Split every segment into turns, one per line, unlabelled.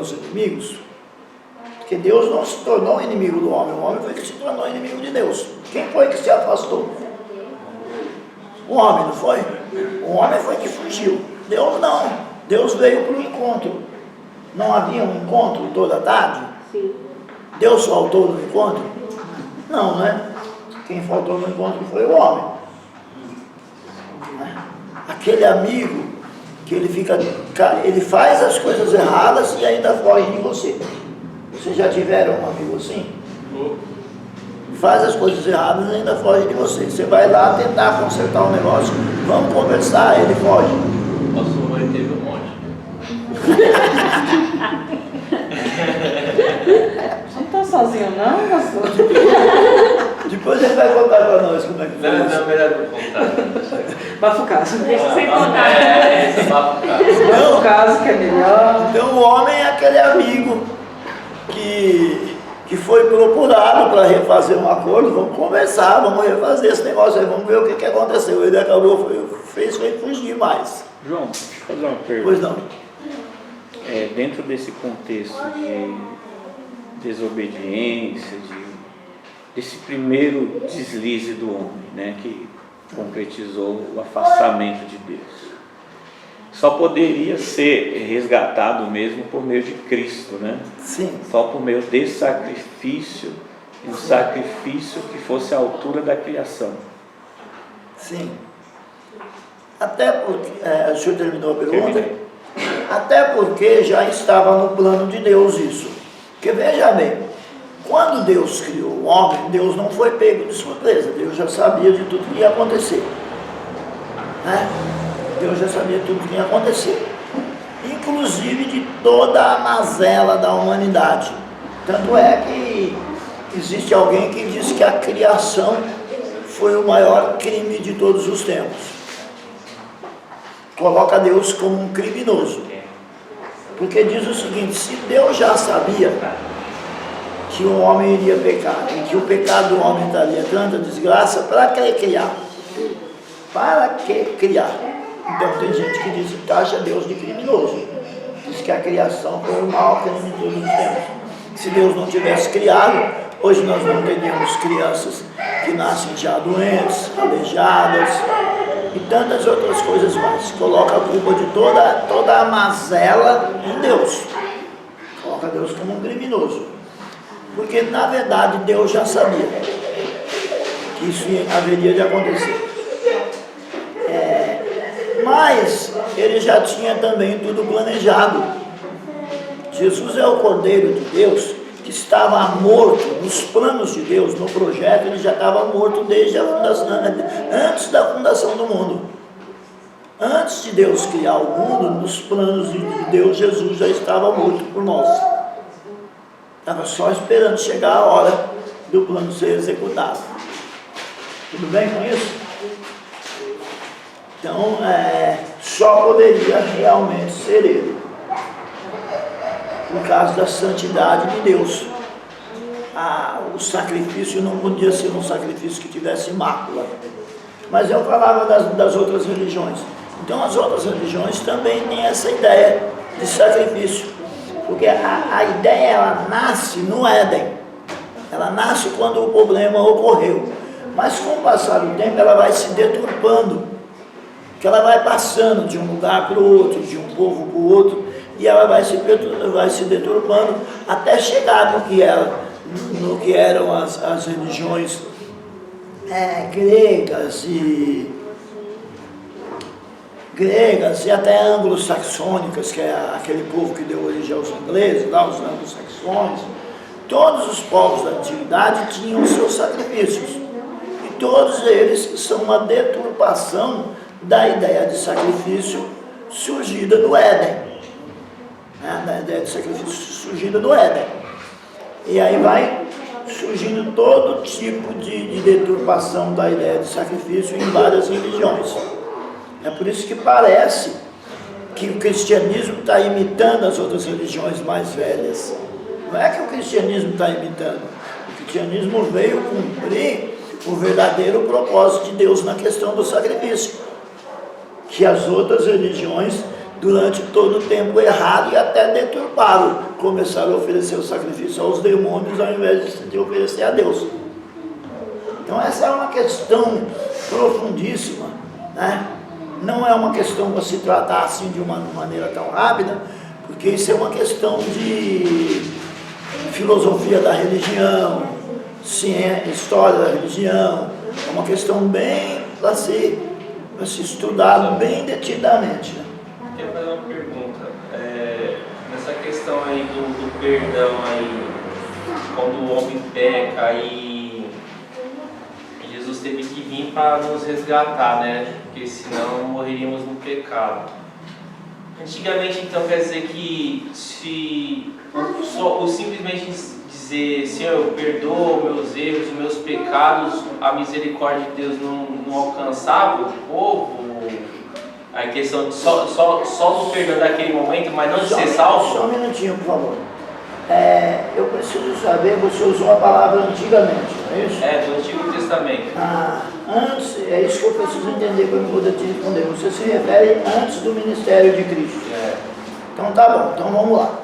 os inimigos, porque Deus não se tornou inimigo do homem, o homem foi que se tornou inimigo de Deus. Quem foi que se afastou? O homem, não foi? O homem foi que fugiu. Deus não. Deus veio para o encontro. Não havia um encontro toda a tarde?
Sim.
Deus faltou no encontro? Não, né? Quem faltou no encontro foi o homem. Aquele amigo que ele faz as coisas erradas e ainda foge de você. Vocês já tiveram um amigo assim? Faz as coisas erradas e ainda foge de você. Você vai lá tentar consertar um negócio, vamos conversar, ele foge.
Nossa mãe teve um monte.
Não está sozinho não, pastor?
Depois ele vai contar para nós como é que foi.
Não, melhor não contar.
Bafucaço.
Deixa sem contar.
É bafocado.
Bafucaço que é melhor.
Então o homem é aquele amigo que foi procurado para refazer um acordo, vamos conversar, vamos refazer esse negócio aí, vamos ver o que aconteceu. Ele acabou, fez fugir mais.
João, deixa eu fazer uma pergunta.
Pois não.
Dentro desse contexto de desobediência, desse primeiro deslize do homem, né, que concretizou o afastamento de Deus, só poderia ser resgatado mesmo por meio de Cristo, né?
Sim.
Só por meio desse sacrifício, um sacrifício que fosse à altura da criação.
Sim. Até porque, o senhor terminou a pergunta?
Terminei.
Até porque já estava no plano de Deus isso. Porque veja bem, quando Deus criou o homem, Deus não foi pego de surpresa, Deus já sabia de tudo que ia acontecer. Né? Deus já sabia tudo que ia acontecer. Inclusive de toda a mazela da humanidade. Tanto é que existe alguém que diz que a criação foi o maior crime de todos os tempos. Coloca Deus como um criminoso. Porque diz o seguinte, se Deus já sabia que o homem iria pecar, e que o pecado do homem traria tanta desgraça, para que criar? Para que criar? Então tem gente que diz que taxa Deus de criminoso. Diz que a criação foi o maior crime de todos os tempos. Se Deus não tivesse criado, hoje nós não teríamos crianças que nascem já doentes, aleijadas e tantas outras coisas mais. Coloca a culpa de toda a mazela em Deus. Coloca Deus como um criminoso. Porque na verdade Deus já sabia que isso haveria de acontecer. Mas ele já tinha também tudo planejado. Jesus é o Cordeiro de Deus que estava morto nos planos de Deus, no projeto. Ele já estava morto desde a fundação, antes da fundação do mundo. Antes de Deus criar o mundo, nos planos de Deus, Jesus já estava morto por nós. Estava só esperando chegar a hora do plano ser executado. Tudo bem com isso? Então, só poderia realmente ser ele, por causa da santidade de Deus. O sacrifício não podia ser um sacrifício que tivesse mácula. Mas eu falava das outras religiões. Então, as outras religiões também têm essa ideia de sacrifício. Porque a ideia, ela nasce no Éden. Ela nasce quando o problema ocorreu. Mas com o passar do tempo, ela vai se deturpando. Que ela vai passando de um lugar para o outro, de um povo para o outro, e ela vai se deturpando até chegar no que eram as religiões gregas e até anglo-saxônicas, que é aquele povo que deu origem aos ingleses, lá, os anglo-saxões. Todos os povos da antiguidade tinham seus sacrifícios, e todos eles são uma deturpação da ideia de sacrifício surgida do Éden, né? Da ideia de sacrifício surgida do Éden. E aí vai surgindo todo tipo de deturpação da ideia de sacrifício em várias religiões. É por isso que parece que o cristianismo está imitando as outras religiões mais velhas. Não é que o cristianismo está imitando. O cristianismo veio cumprir o verdadeiro propósito de Deus na questão do sacrifício, que as outras religiões durante todo o tempo erraram e até deturparam, começaram a oferecer o sacrifício aos demônios ao invés de oferecer a Deus. Então essa é uma questão profundíssima, né? Não é uma questão para se tratar assim de uma maneira tão rápida, porque isso é uma questão de filosofia da religião, ciência, história da religião, é uma questão bem para se estudar bem detidamente. Né?
Quero fazer uma pergunta. Nessa questão aí do perdão aí, quando o homem peca e Jesus teve que vir para nos resgatar, né? Porque senão morreríamos no pecado. Antigamente, então, quer dizer que se o simplesmente dizer, Senhor, eu perdoo meus erros, os meus pecados, a misericórdia de Deus não alcançava o povo? A questão de só do perdão daquele momento, mas não de ser salvo?
Só um minutinho, por favor. Eu preciso saber, você usou a palavra antigamente, não é isso?
Do Antigo Testamento.
Antes, é isso que eu preciso entender para eu poder te responder. Você se refere antes do ministério de Cristo. Então tá bom, então vamos lá.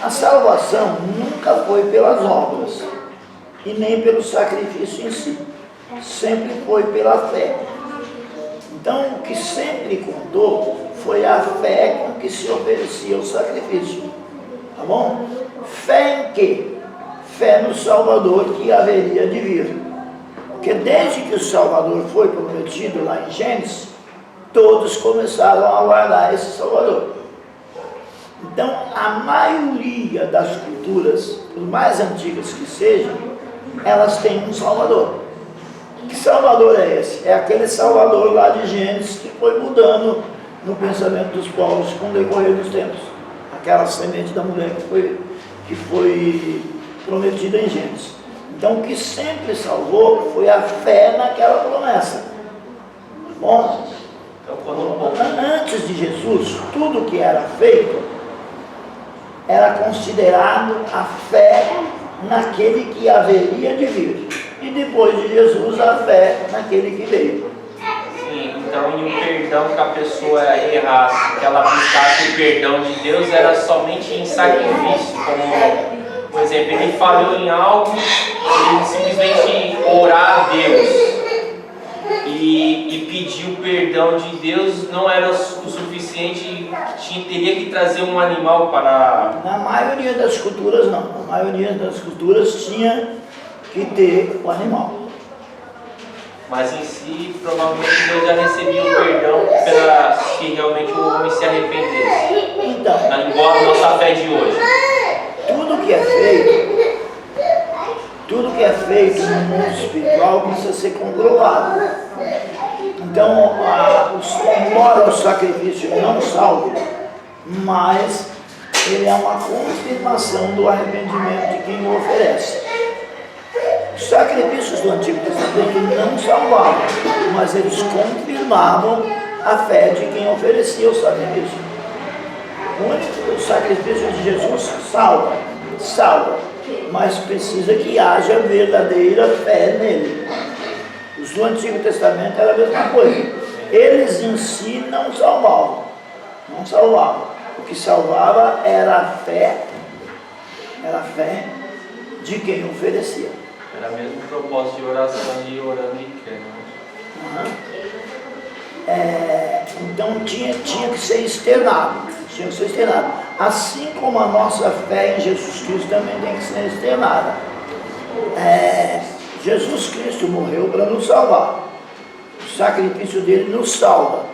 A salvação nunca foi pelas obras e nem pelo sacrifício em si. Sempre foi pela fé. Então o que sempre contou foi a fé com que se oferecia o sacrifício. Tá bom? Fé em quê? Fé no Salvador que haveria de vir. Porque desde que o Salvador foi prometido lá em Gênesis, todos começaram a aguardar esse Salvador. Então, a maioria das culturas, por mais antigas que sejam, elas têm um Salvador. Que Salvador é esse? É aquele Salvador lá de Gênesis que foi mudando no pensamento dos povos com o decorrer dos tempos. Aquela semente da mulher que foi prometida em Gênesis. Então, o que sempre salvou foi a fé naquela promessa. Bom, antes de Jesus, tudo que era feito era considerado a fé naquele que haveria de vir. E depois de Jesus, a fé naquele que veio.
Sim, então, e o perdão que a pessoa errasse, que ela buscasse o perdão de Deus, era somente em sacrifício. Como, por exemplo, ele falhou em algo, ele simplesmente orar a Deus e pedir o perdão de Deus não era o suficiente, teria que trazer um animal para...
Na maioria das culturas, não. Na maioria das culturas tinha que ter o animal.
Mas em si, provavelmente Deus já recebia o perdão pela que realmente o homem se arrependesse.
Então,
igual a nossa fé de hoje.
Tudo que é feito no mundo espiritual precisa ser comprovado. Então, embora o sacrifício não salve, mas ele é uma confirmação do arrependimento de quem o oferece. Os sacrifícios do Antigo Testamento não salvavam, mas eles confirmavam a fé de quem oferecia o sacrifício. O sacrifício de Jesus salva, mas precisa que haja verdadeira fé nele. Os do Antigo Testamento era a mesma coisa. Eles em si não salvavam. O que salvava era a fé de quem oferecia.
Era mesmo o propósito de oração de orando e crendo.
Então tinha que ser externado. Assim como a nossa fé em Jesus Cristo também tem que ser externada. Jesus Cristo morreu para nos salvar. O sacrifício dele nos salva.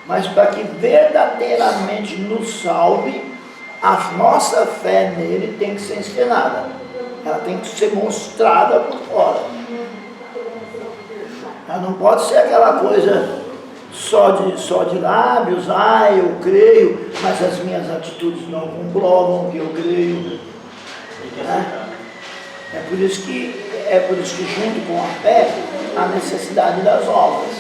Mas para que verdadeiramente nos salve, a nossa fé nele tem que ser externada. Ela tem que ser mostrada por fora. Ela não pode ser aquela coisa só de lábios, eu creio, mas as minhas atitudes não comprovam que eu creio. É por isso que junto com a fé, a necessidade das obras,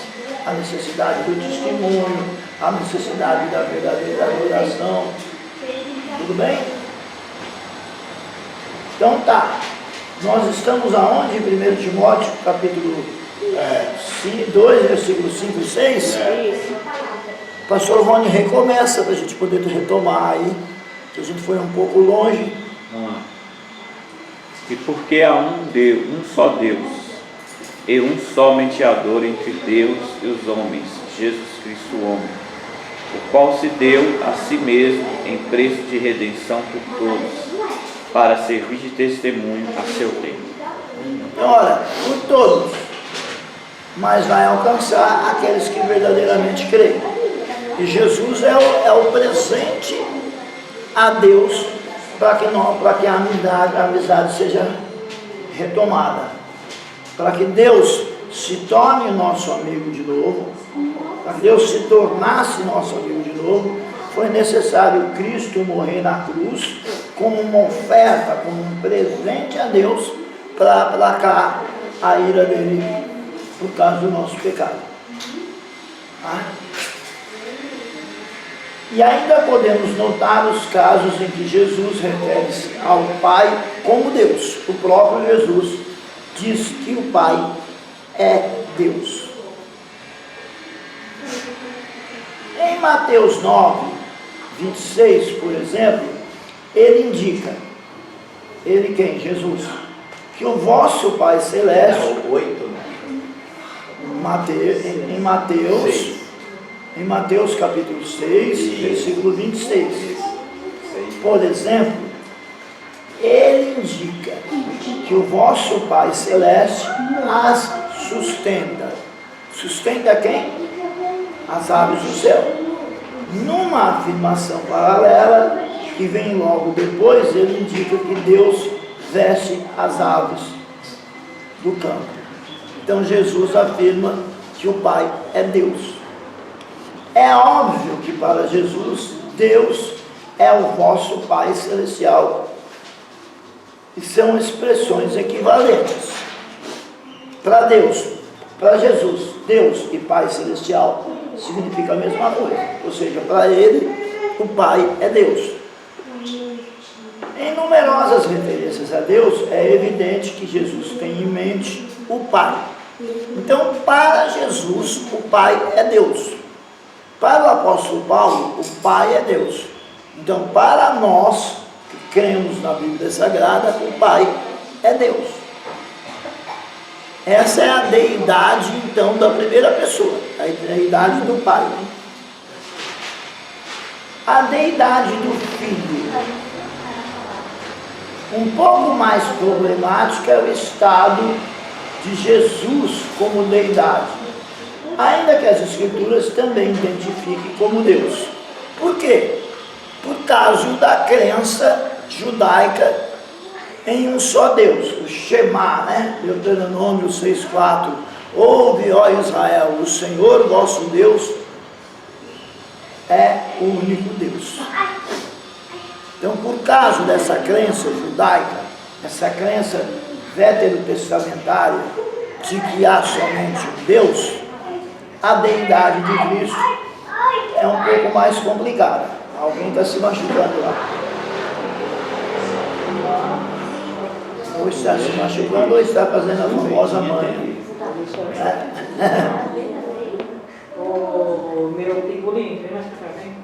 a necessidade do testemunho, a necessidade da verdadeira adoração. Tudo bem? Então tá, nós estamos aonde? Em 1 Timóteo, capítulo 2, versículos 5 e 6? O pastor Rony recomeça para a gente poder retomar aí, que a gente foi um pouco longe.
Vamos lá. E porque há um Deus, um só Deus, e um só mediador entre Deus e os homens, Jesus Cristo o homem, o qual se deu a si mesmo em preço de redenção por todos, para servir de testemunho a seu tempo.
Então, olha, por todos, mas vai alcançar aqueles que verdadeiramente creem. E Jesus é o presente a Deus para que a amizade seja retomada. Para que Deus se torne nosso amigo de novo, para que Deus se tornasse nosso amigo de novo, foi necessário Cristo morrer na cruz como uma oferta, como um presente a Deus, para aplacar a ira dele por causa do nosso pecado. Tá? E ainda podemos notar os casos em que Jesus refere-se ao Pai como Deus. O próprio Jesus diz que o Pai é Deus. Em Mateus 9, 26, por exemplo, ele indica, ele quem? Jesus, que o vosso Pai Celeste, em Mateus capítulo 6, versículo 26, por exemplo, ele indica que o vosso Pai Celeste as sustenta. Sustenta quem? As aves do céu. Numa afirmação paralela, que vem logo depois, ele indica que Deus veste as aves do campo. Então Jesus afirma que o Pai é Deus. É óbvio que para Jesus, Deus é o vosso Pai Celestial. E são expressões equivalentes. Para Deus, para Jesus, Deus e Pai Celestial significa a mesma coisa. Ou seja, para ele, o Pai é Deus. Em numerosas referências a Deus, é evidente que Jesus tem em mente o Pai. Então, para Jesus, o Pai é Deus. Para o apóstolo Paulo, o Pai é Deus. Então, para nós, que cremos na Bíblia Sagrada, o Pai é Deus. Essa é a deidade, então, da primeira pessoa, a deidade do Pai. A deidade do Filho. Um pouco mais problemática é o estado de Jesus como deidade, ainda que as Escrituras também identifiquem como Deus. Por quê? Por causa da crença judaica em um só Deus, o Shema, né? Deuteronômio 6,4. Ouve, ó Israel, o Senhor vosso Deus é o único Deus. Então, por causa dessa crença judaica, essa crença veterotestamentária de que há somente um Deus, a deidade de Cristo é um pouco mais complicada. Alguém está se machucando lá. Ou está se machucando ou está fazendo a famosa manha.
O meu pingolim, vem mais pra cá, vem.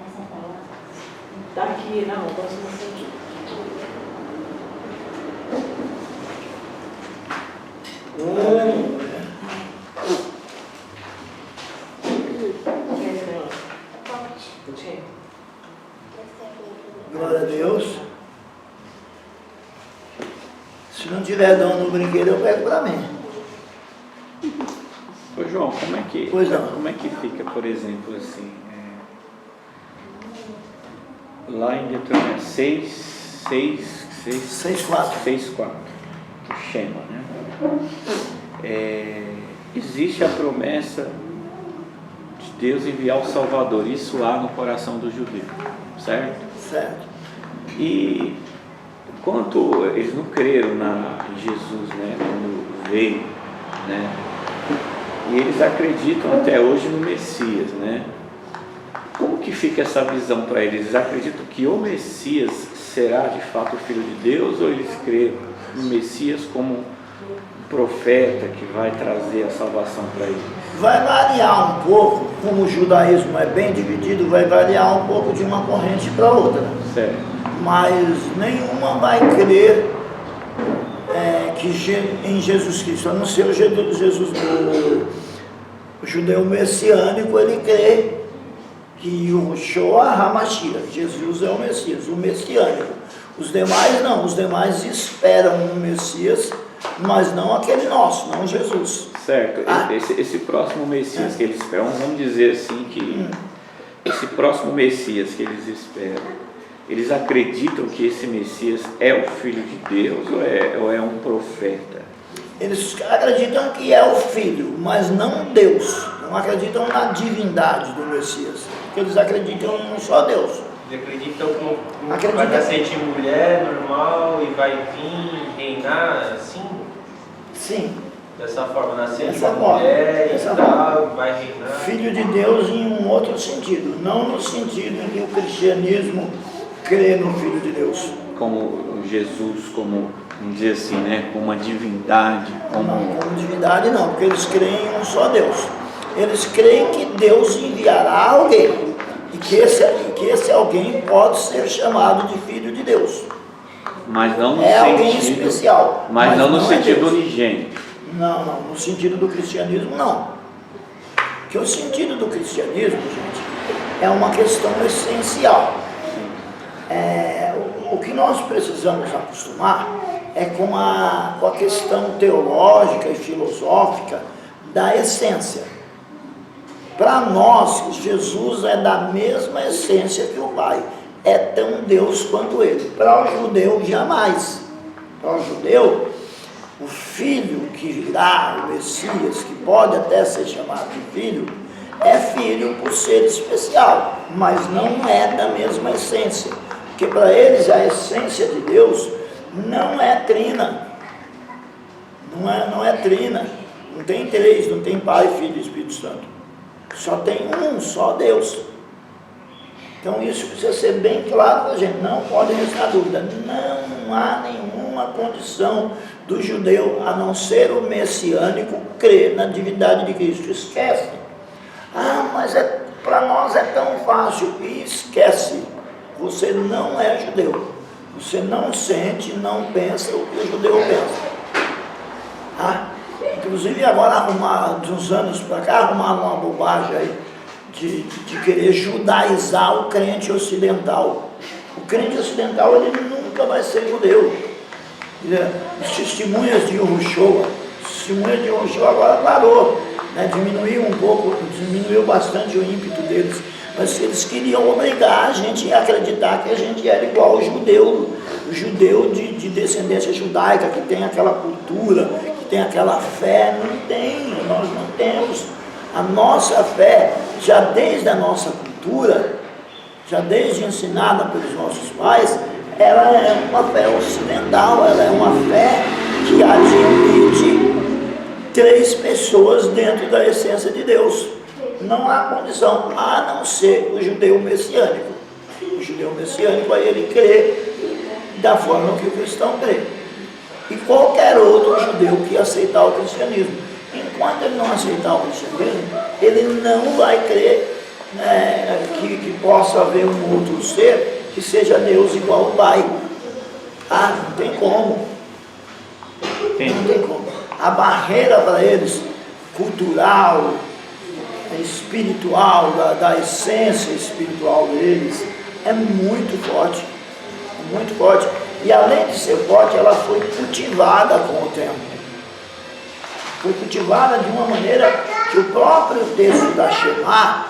Tá aqui, não, posso você aqui.
Glória a Deus. Se não tiver dom no brinquedo, eu pego para mim.
Ô João, como é que fica, por exemplo, assim, lá em Deuteronômio 6,4, o Shema, né? Existe a promessa de Deus enviar o Salvador, isso há no coração do judeu, certo?
Certo.
E quanto eles não creram em Jesus, né, quando veio, né? E eles acreditam até hoje no Messias, né? Como que fica essa visão para eles? Eles acreditam que o Messias será de fato o Filho de Deus, ou eles creem no Messias como um profeta que vai trazer a salvação para eles?
vai variar um pouco, como o judaísmo é bem dividido, vai variar um pouco de uma corrente para outra.
Certo.
Mas nenhuma vai crer em Jesus Cristo, a não ser o judeu messiânico, ele crê que o Yeshua HaMashiach, Jesus é o Messias, o messiânico. Os demais não, os demais esperam um Messias, mas não aquele nosso, não Jesus.
Certo, esse próximo Messias que eles esperam, vamos dizer assim que esse próximo Messias que eles esperam, eles acreditam que esse Messias é o Filho de Deus ou é um profeta?
Eles acreditam que é o Filho, mas não Deus. Não acreditam na divindade do Messias. Porque eles acreditam em um só Deus.
Eles acreditam que vai nascer de mulher normal e vai vir reinar assim?
Sim.
Dessa forma, nascer de
Dessa
uma
forma,
mulher e
dessa
tal, vai reinar.
Filho de Deus em um outro sentido. Não no sentido em que o cristianismo crê no Filho de Deus.
Como Jesus, como, vamos dizer assim, né? Como uma divindade.
Não, como divindade não, porque eles creem em um só Deus. Eles creem que Deus enviará alguém. E que esse alguém pode ser chamado de Filho de Deus.
Mas não no
alguém
sentido,
especial.
mas não no sentido
Deus.
unigênito.
Não, no sentido do cristianismo não. Porque o sentido do cristianismo, gente, é uma questão essencial. O que nós precisamos acostumar é com a questão teológica e filosófica da essência. Para nós, Jesus é da mesma essência que o Pai. É tão Deus quanto Ele. Para o judeu, jamais. Para o judeu, o filho que virá, o Messias, que pode até ser chamado de filho, é filho por ser especial, mas não é da mesma essência. Porque para eles a essência de Deus não é trina. Não é trina. Não tem três, não tem Pai, Filho e Espírito Santo. Só tem um, só Deus. Então isso precisa ser bem claro para a gente, não pode restar dúvida. Não há nenhuma condição do judeu, a não ser o messiânico, crer na divindade de Cristo. Esquece. Mas para nós é tão fácil. E esquece. Você não é judeu. Você não sente, não pensa o que o judeu pensa. Inclusive agora, de uns anos para cá, arrumaram uma bobagem aí de querer judaizar o crente ocidental. O crente ocidental, ele nunca vai ser judeu. As testemunhas de Yahushua, agora parou, né? Diminuiu bastante o ímpeto deles, mas eles queriam obrigar a gente a acreditar que a gente era igual o judeu de descendência judaica, que tem aquela cultura, que tem aquela fé. Não tem, nós não temos. A nossa fé, já desde a nossa cultura, já desde ensinada pelos nossos pais, ela é uma fé ocidental, ela é uma fé que admite três pessoas dentro da essência de Deus. Não há condição, a não ser o judeu messiânico. O judeu messiânico, aí ele crê da forma que o cristão crê. E qualquer outro judeu que aceitar o cristianismo. Enquanto ele não aceitar o cristianismo, ele não vai crer que possa haver um outro ser que seja Deus igual ao Pai. Não tem como. Não tem como. A barreira para eles, cultural, espiritual, da essência espiritual deles, é muito forte. Muito forte. E além de ser forte, ela foi cultivada com o tempo. Foi cultivada de uma maneira que o próprio texto da Shema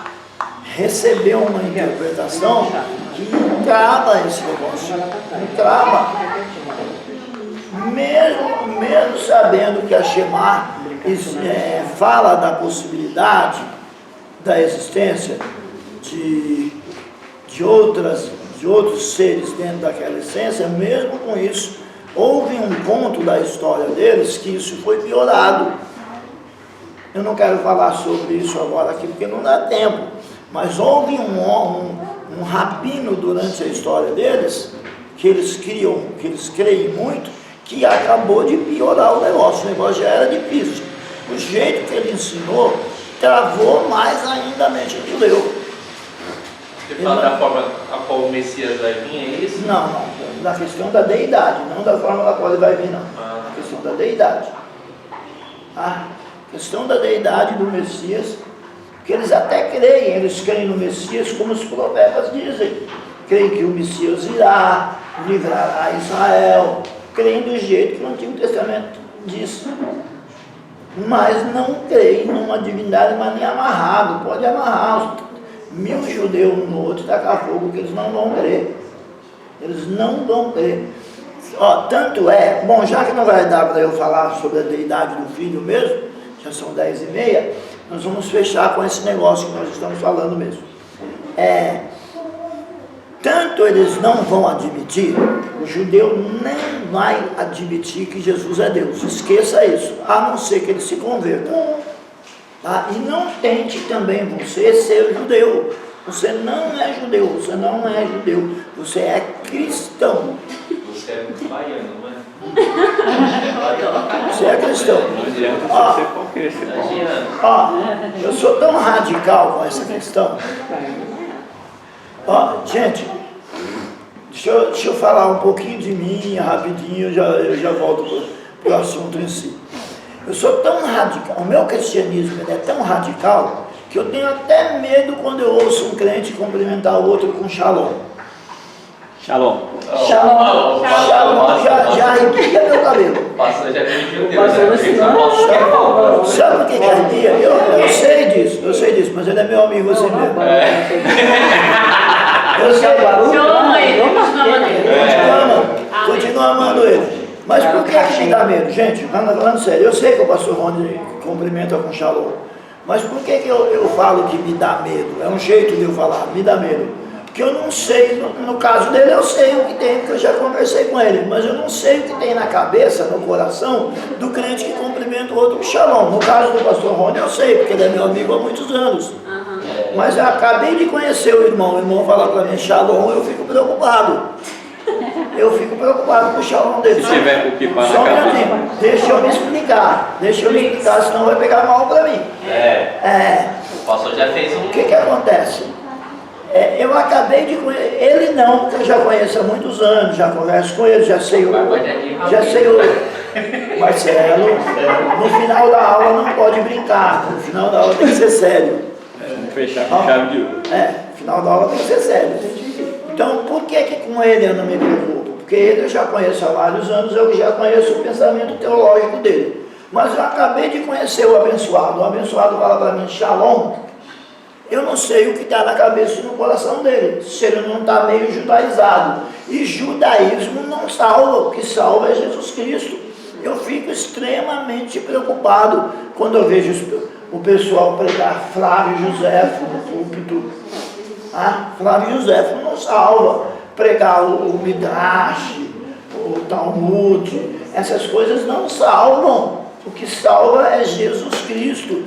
recebeu uma interpretação que encrava esse negócio. Encrava. Mesmo sabendo que a Shema fala da possibilidade da existência de outros seres dentro daquela essência, mesmo com isso, houve um ponto da história deles que isso foi piorado. Eu não quero falar sobre isso agora aqui, porque não dá tempo, mas houve um rabino durante a história deles, que eles creem muito, que acabou de piorar o negócio já era difícil. O jeito que ele ensinou travou mais ainda a mente do judeu.
Você fala da forma a qual o Messias vai vir, é isso?
Não, da questão da deidade, não da forma da qual ele vai vir, não.
Ah.
A questão da deidade. A questão da deidade do Messias, que eles até creem, eles creem no Messias como os profetas dizem. Creem que o Messias irá, livrará Israel, creem do jeito que o Antigo Testamento diz. Mas não creem numa divindade, mas nem amarrado, pode amarrar 1000 judeus um no outro e tacar fogo, que eles não vão crer. Eles não vão crer. Ó, tanto é, bom, já que não vai dar para eu falar sobre a deidade do Filho mesmo, já são 10h30, nós vamos fechar com esse negócio que nós estamos falando mesmo. Tanto eles não vão admitir, o judeu nem vai admitir que Jesus é Deus, esqueça isso, a não ser que ele se converta. Tá? E não tente também você ser judeu. Você não é judeu, você não é judeu, você é cristão.
Você é baiano, não é?
Você é cristão.
Não adianta ser qualquer esse povo.
Ó, eu sou tão radical com essa questão. Ó, gente, deixa eu falar um pouquinho de mim, rapidinho, eu já volto para o assunto em si. Eu sou tão radical, o meu cristianismo ele é tão radical que eu tenho até medo quando eu ouço um crente cumprimentar o outro com shalom.
Shalom.
Shalom, já arrepia meu cabelo.
O pastor já é judeu,
Pastor
né?
ensinou.
Sabe o que arrepia? Eu sei disso, mas ele é meu amigo assim mesmo. Eu sei,
Senhor ama ele, continua amando ele.
continua amando ele. Mas por que me dá medo? Gente, falando sério, eu sei que o pastor Rony cumprimenta com shalom. Mas por que eu falo que me dá medo? É um jeito de eu falar, me dá medo. Porque eu não sei, no caso dele eu sei o que tem, porque eu já conversei com ele, mas eu não sei o que tem na cabeça, no coração, do crente que cumprimenta o outro com shalom. No caso do pastor Rony eu sei, porque ele é meu amigo há muitos anos. Mas eu acabei de conhecer o irmão falar para mim shalom, eu fico preocupado. Eu fico preocupado com o shalom dele.
Se tiver com o pipa na
Só um
cabeça.
minutinho, deixa eu me explicar, senão vai pegar mal para mim.
O pastor já fez um.
O que acontece? Eu acabei de conhecer, ele não, porque eu já conheço há muitos anos, já converso com ele, já sei o Marcelo, no final da aula não pode brincar, no final da aula tem que ser sério.
Vamos fechar com chave de ouro.
No final da aula tem que ser sério. Então, por que com ele eu não me preocupo? Porque ele eu já conheço há vários anos, eu já conheço o pensamento teológico dele. Mas eu acabei de conhecer o abençoado fala para mim, shalom. Eu não sei o que está na cabeça e no coração dele, se ele não está meio judaizado. E judaísmo não salva, o que salva é Jesus Cristo. Eu fico extremamente preocupado quando eu vejo o pessoal pregar Flávio Joséfo no púlpito. Flávio Joséfo não salva. Pregar o Midrash, o Talmud, essas coisas não salvam. O que salva é Jesus Cristo.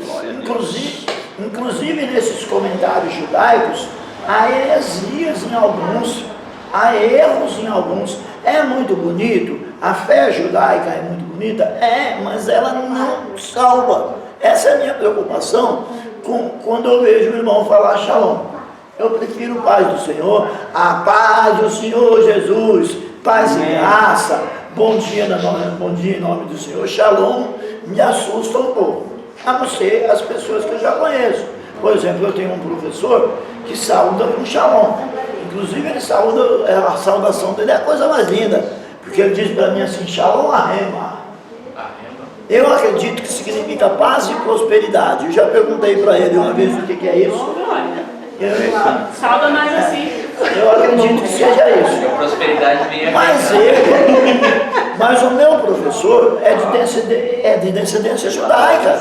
Inclusive nesses comentários judaicos, há heresias em alguns, há erros em alguns. É muito bonito, a fé judaica é muito bonita, mas ela não salva. Essa é a minha preocupação quando eu vejo o irmão falar shalom. Eu prefiro paz do Senhor, a paz do Senhor Jesus, paz e graça, bom dia em nome do Senhor, shalom, me assusta um pouco. A não ser as pessoas que eu já conheço. Por exemplo, eu tenho um professor que saúda com shalom. Inclusive, ele saúda, a saudação dele é a coisa mais linda. Porque ele diz para mim assim, shalom arrema. Eu acredito que significa paz e prosperidade. Eu já perguntei para ele uma vez o que é isso.
Salva mais assim.
Eu acredito que seja isso.
A prosperidade vem
Mas o meu professor é de descendência judaica.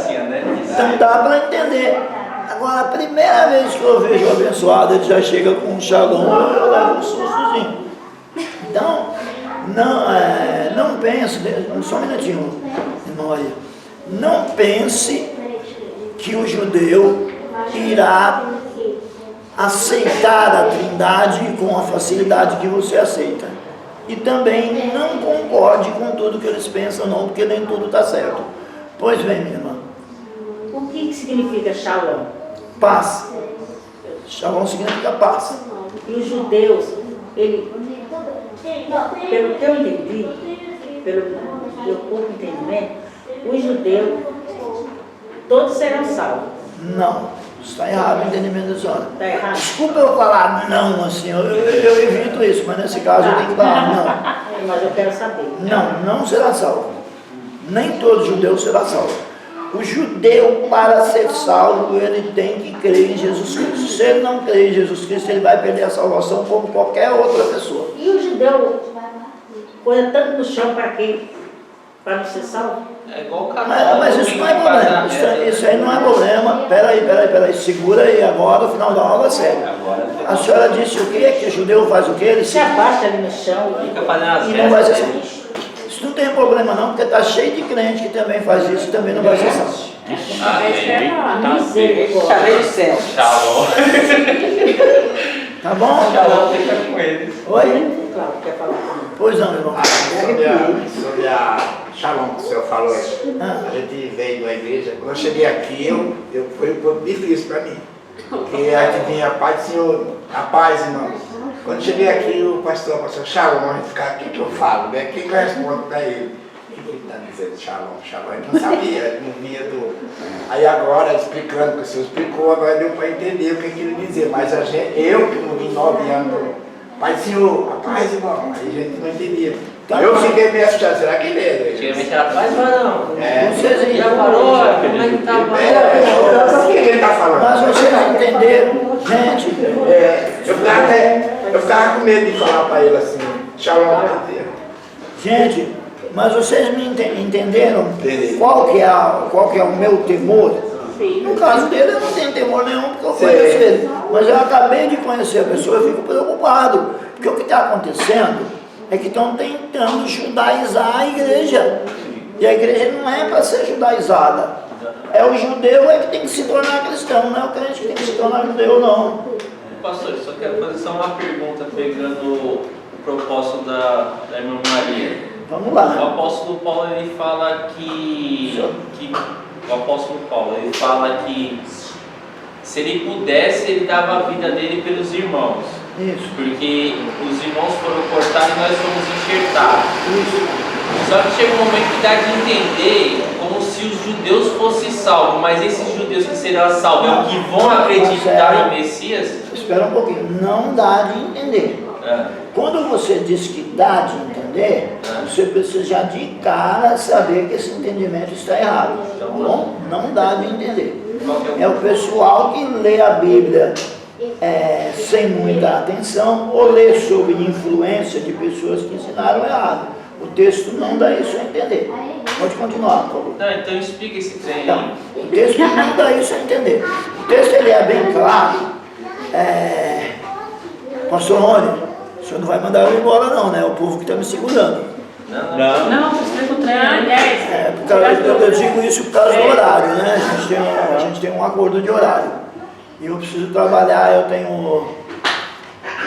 Então dá para entender. Agora, a primeira vez que eu vejo o abençoado, ele já chega com um shalom, eu levo um sustozinho. Então, não pense, só um minutinho, irmão Maria. Não pense que o judeu irá aceitar a Trindade com a facilidade que você aceita. E também não concorde com tudo que eles pensam, não, porque nem tudo está certo. Pois bem, minha irmã.
O que significa shalom?
Paz. Shalom significa paz.
E os judeus, pelo que eu entendi, pelo meu pouco entendimento, os judeus, todos serão salvos.
Não. Está errado o entendimento da senhora.
Está errado?
Desculpa eu falar não, assim, eu evito isso, mas nesse caso eu tenho que falar
Mas eu quero saber.
não. Não será salvo. Nem todo judeu será salvo. O judeu, para ser salvo, ele tem que crer em Jesus Cristo. Se ele não crer em Jesus Cristo, ele vai perder a salvação como qualquer outra pessoa.
E o judeu põe tanto no chão para quê? Para não ser salvo?
É igual o canal.
Mas isso não é problema. Isso aí não é problema. Peraí. Segura aí agora, o final da aula é sério. A senhora disse o quê? Que o judeu faz o quê? Ele
Se abaixa ali no chão.
Fica fazendo as
E não vai ser
festas.
salvo. Isso não tem problema não, porque está cheio de crente que também faz isso e também não vai ser salvo.
Amém.
Misericórdia.
Cadê o céu?
Shalom.
Tá bom?
Shalom fica com eles.
Oi?
Claro, quer falar comigo.
Pois não, irmão.
Sobre a Shalom que o senhor falou, a gente veio da igreja, quando eu cheguei aqui, foi um pouco difícil para mim, porque a gente vinha, Pai do Senhor, a paz, irmão. Quando eu cheguei aqui, o pastor Shalom, a gente ficava, o que eu falo, né? Quem que eu respondo para ele? O que ele está dizendo Shalom? Ele não sabia, ele não via do... Aí agora, explicando, que o senhor explicou, agora deu para entender o que ele dizia, mas eu que não vim 9 anos, Pai do Senhor, a paz, irmão, aí a gente não entendia. Eu fiquei meio assustado, será que ele é?
Antigamente era paz, mas não.
Vocês
Já parou? Como é que tá?
O que ele está falando?
Mas vocês entenderam, gente,
Eu ficava com medo de falar para ele assim, Shalom.
gente, mas vocês me entenderam
Entendi.
qual que é o meu temor? No caso dele eu não tenho temor nenhum porque eu conheço ele. Mas eu acabei de conhecer a pessoa e eu fico preocupado. Porque o que está acontecendo é que estão tentando judaizar a igreja. E a igreja não é para ser judaizada. É o judeu que tem que se tornar cristão, não é o crente que tem que se tornar judeu, não.
Pastor, eu só quero fazer só uma pergunta, pegando o propósito da irmã Maria.
Vamos
O
lá.
apóstolo Paulo, ele fala o apóstolo Paulo, ele fala que se ele pudesse, ele dava a vida dele pelos irmãos.
Isso.
Porque os irmãos foram cortados e nós fomos enxertados.
Isso.
Só que chega um momento que dá de entender como se os judeus fossem salvos, mas esses judeus que serão salvos é o que vão acreditar no Messias?
Espera um pouquinho. Não dá de entender. Quando você diz que dá de entender, você precisa já de cara saber que esse entendimento está errado. Tá bom? Não dá de entender. É o pessoal que lê a Bíblia sem muita atenção ou lê sob influência de pessoas que ensinaram errado. O texto não dá isso a entender. Pode continuar, por favor.
Não, então explica esse trem aí.
Então, o texto não dá isso a entender. O texto ele é bem claro. Pastor Rony, o senhor não vai mandar eu embora não, né? É o povo que está me segurando.
Não.
Não, explica o trem.
Eu digo isso por causa do horário, né? A gente tem um acordo de horário. E eu preciso trabalhar, eu tenho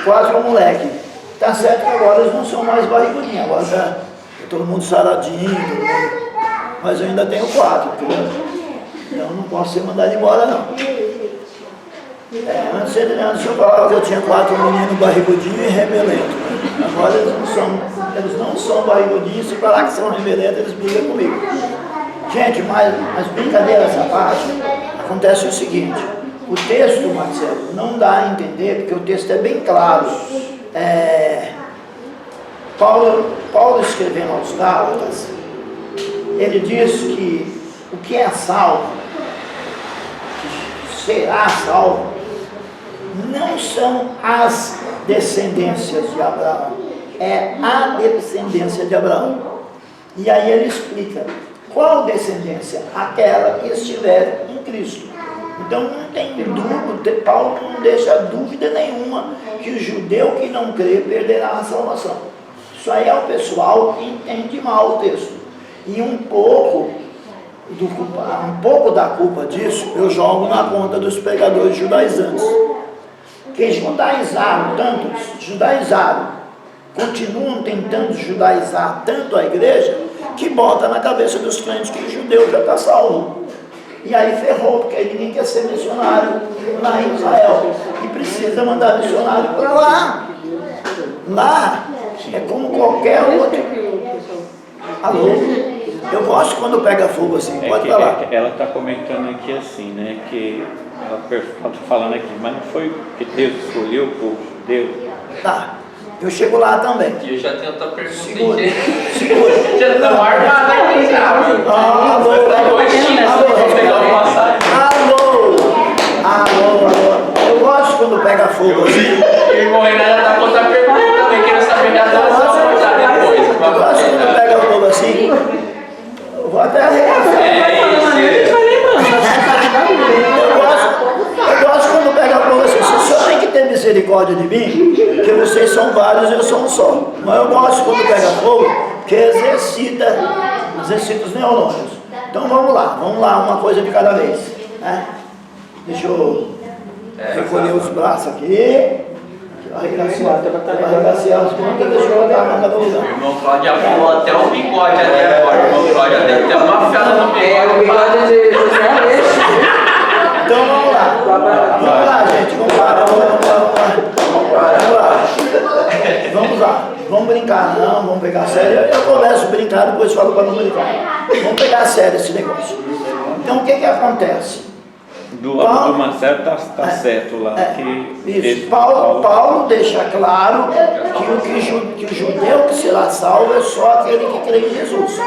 4 moleques. Tá certo que agora eles não são mais barrigudinhos, agora tá todo mundo saradinho, mas eu ainda tenho 4, entendeu? Então não posso ser mandado embora não. Antes eu falava que eu tinha 4 meninos barrigudinhos e remelentos. Agora eles não são barrigudinhos, se falar que são remelentos, eles brigam comigo. Gente, mas brincadeira essa parte, acontece o seguinte, o texto, Marcelo, não dá a entender, porque o texto é bem claro. Paulo escrevendo aos Gálatas, ele diz que o que é salvo, que será salvo, não são as descendências de Abraão, é a descendência de Abraão. E aí ele explica qual descendência? Aquela que estiver em Cristo. Então não tem dúvida, Paulo não deixa dúvida nenhuma que o judeu que não crê perderá a salvação. Isso aí é o pessoal que entende mal o texto. E um pouco da culpa disso eu jogo na conta dos pregadores judaizantes. Que judaizaram, continuam tentando judaizar tanto a igreja, que bota na cabeça dos crentes que o judeu já está salvo. E aí ferrou, porque aí ninguém quer ser missionário lá em Israel. E precisa mandar missionário para lá. Lá é como qualquer outro. Alô? Eu gosto quando pega fogo assim, pode falar.
Ela está comentando aqui assim, né? Que ela está falando aqui, mas não foi que Deus escolheu o povo judeu?
Tá, eu chego lá também.
E eu já tenho outra pergunta.
Segura,
aí.
segura.
Já estamos armados aqui já.
Alô, alô. Eu gosto quando pega fogo assim.
E o Renato tá com outra pergunta também, quero saber da adoção já depois.
Eu gosto quando pega fogo assim. Eu vou até arregaçar. Eu gosto quando pega fogo assim. O senhor tem que ter misericórdia de mim, porque vocês são vários e eu sou um só. Mas eu gosto quando pega fogo, porque exercita os neurônios. Então vamos lá, uma coisa de cada vez. Né? Deixa eu recolher os braços aqui. Arregaciar as pontas, deixa eu botar a manga no lugar.
O irmão Cláudio pulou até o bigode ali agora. O irmão Cláudio deve ter uma fela no bigode.
Então vamos lá, gente, vamos lá, vamos brincar, não, vamos pegar sério. Eu começo a brincar, depois falo para não brincar. Vamos pegar sério esse negócio. Então o que acontece?
Do Marcelo está certo lá.
Isso. Paulo deixa claro que o judeu que será salvo é só aquele que crê em Jesus.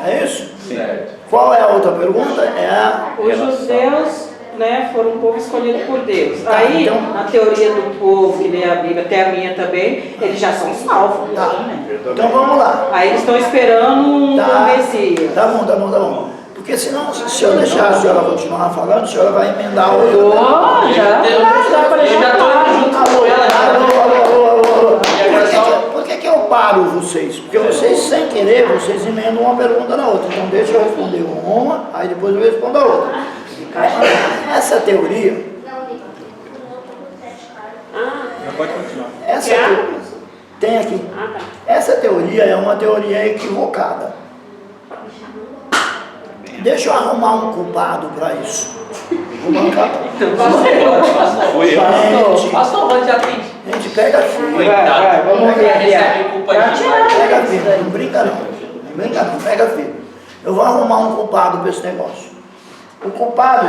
É isso?
Certo.
Qual é a outra pergunta?
Os judeus, né, foram um povo escolhido por Deus.
Tá,
Aí,
então,
na teoria do povo, que lê a Bíblia, até a minha também, eles já são salvos.
tá. Então vamos lá.
Aí eles estão esperando um Messias.
Tá bom. Porque senão, se eu deixar a senhora continuar falando, a senhora vai emendar o outro.
Já
Eu já tô indo junto com ela.
Alô. Por que eu paro vocês? Porque vocês, sem querer, vocês emendam uma pergunta na outra. Então deixa eu responder uma, aí depois eu respondo a outra. Essa teoria...
Pode continuar.
Tem aqui. Essa teoria é uma teoria equivocada. Deixa eu arrumar um culpado para isso. Vou bancar.
Pastor Rony já tem.
Gente, pega firme.
Vamos ver ali.
Pega firme. Não brinca não. Pega firme. Eu vou arrumar um culpado para esse negócio. O culpado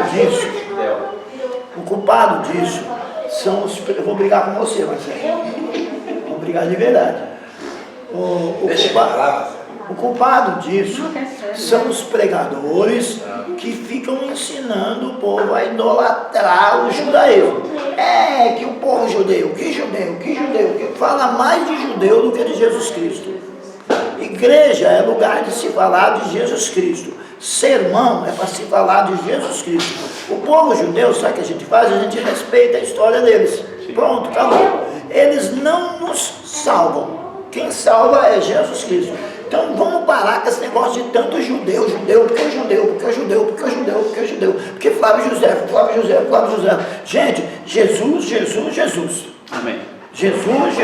disso são os... Eu vou brigar com você, Marcelo. Vou brigar de verdade. O culpado disso são os pregadores que ficam ensinando o povo a idolatrar o judaísmo. Que o povo judeu, que fala mais de judeu do que de Jesus Cristo. Igreja é lugar de se falar de Jesus Cristo. Sermão é para se falar de Jesus Cristo. O povo judeu, sabe o que a gente faz? A gente respeita a história deles. Pronto, acabou. Eles não nos salvam. Quem salva é Jesus Cristo. Então vamos parar com esse negócio de tanto judeu, porque Flávio José. Gente, Jesus.
Amém.
Jesus.